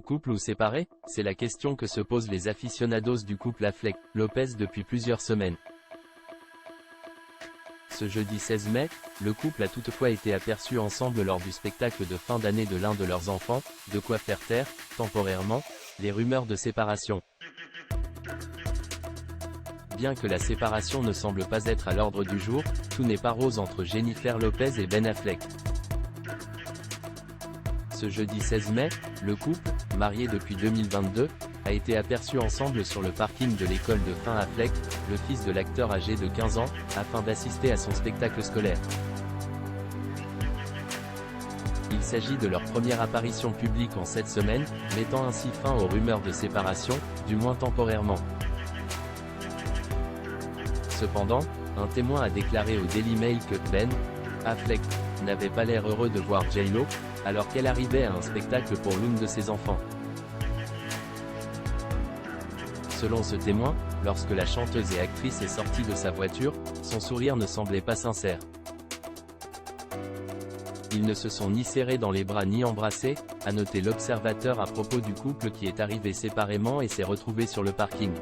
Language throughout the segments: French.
couple ou séparés? C'est la question que se posent les aficionados du couple Affleck-Lopez depuis plusieurs semaines. Ce jeudi 16 mai, le couple a toutefois été aperçu ensemble lors du spectacle de fin d'année de l'un de leurs enfants, de quoi faire taire, temporairement, les rumeurs de séparation. Bien que la séparation ne semble pas être à l'ordre du jour, tout n'est pas rose entre Jennifer Lopez et Ben Affleck. Ce jeudi 16 mai, le couple, marié depuis 2022, a été aperçu ensemble sur le parking de l'école de Finn Affleck, le fils de l'acteur âgé de 15 ans, afin d'assister à son spectacle scolaire. Il s'agit de leur première apparition publique en cette semaine, mettant ainsi fin aux rumeurs de séparation, du moins temporairement. Cependant, un témoin a déclaré au Daily Mail que Ben Affleck n'avait pas l'air heureux de voir J-Lo, alors qu'elle arrivait à un spectacle pour l'une de ses enfants. Selon ce témoin, lorsque la chanteuse et actrice est sortie de sa voiture, son sourire ne semblait pas sincère. Ils ne se sont ni serrés dans les bras ni embrassés, a noté l'Observateur à propos du couple qui est arrivé séparément et s'est retrouvé sur le parking.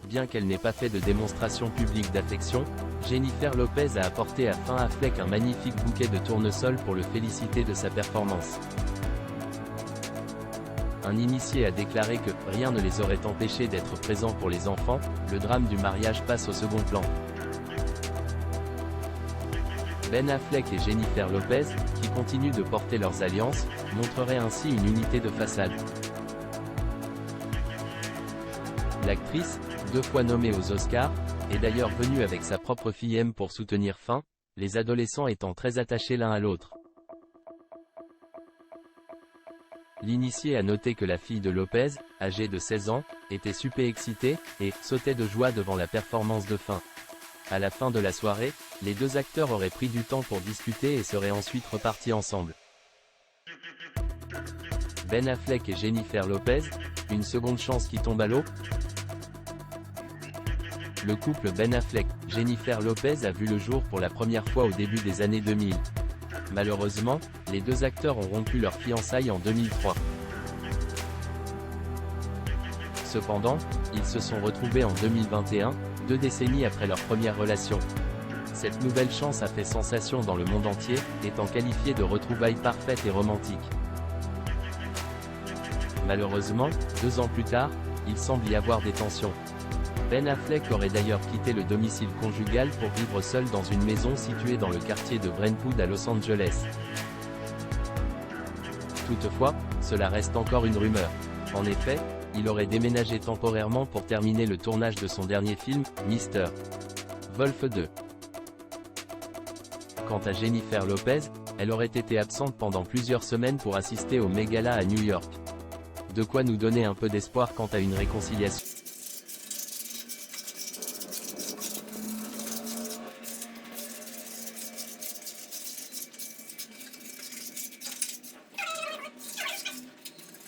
Bien qu'elle n'ait pas fait de démonstration publique d'affection, Jennifer Lopez a apporté à Finn Affleck un magnifique bouquet de tournesol pour le féliciter de sa performance. Un initié a déclaré que « rien ne les aurait empêchés d'être présents pour les enfants », le drame du mariage passe au second plan. Ben Affleck et Jennifer Lopez, qui continuent de porter leurs alliances, montreraient ainsi une unité de façade. L'actrice, 2 fois nommée aux Oscars, est d'ailleurs venue avec sa propre fille M pour soutenir Finn, les adolescents étant très attachés l'un à l'autre. L'initié a noté que la fille de Lopez, âgée de 16 ans, était super excitée, et sautait de joie devant la performance de Finn. À la fin de la soirée, les deux acteurs auraient pris du temps pour discuter et seraient ensuite repartis ensemble. Ben Affleck et Jennifer Lopez, une seconde chance qui tombe à l'eau? Le couple Ben Affleck-Jennifer Lopez a vu le jour pour la première fois au début des années 2000. Malheureusement, les deux acteurs ont rompu leur fiançailles en 2003. Cependant, ils se sont retrouvés en 2021, 2 décennies après leur première relation. Cette nouvelle chance a fait sensation dans le monde entier, étant qualifiée de retrouvailles parfaites et romantiques. Malheureusement, 2 ans plus tard, il semble y avoir des tensions. Ben Affleck aurait d'ailleurs quitté le domicile conjugal pour vivre seul dans une maison située dans le quartier de Brentwood à Los Angeles. Toutefois, cela reste encore une rumeur. En effet, il aurait déménagé temporairement pour terminer le tournage de son dernier film, Mr. Wolf 2. Quant à Jennifer Lopez, elle aurait été absente pendant plusieurs semaines pour assister au Met Gala à New York. De quoi nous donner un peu d'espoir quant à une réconciliation.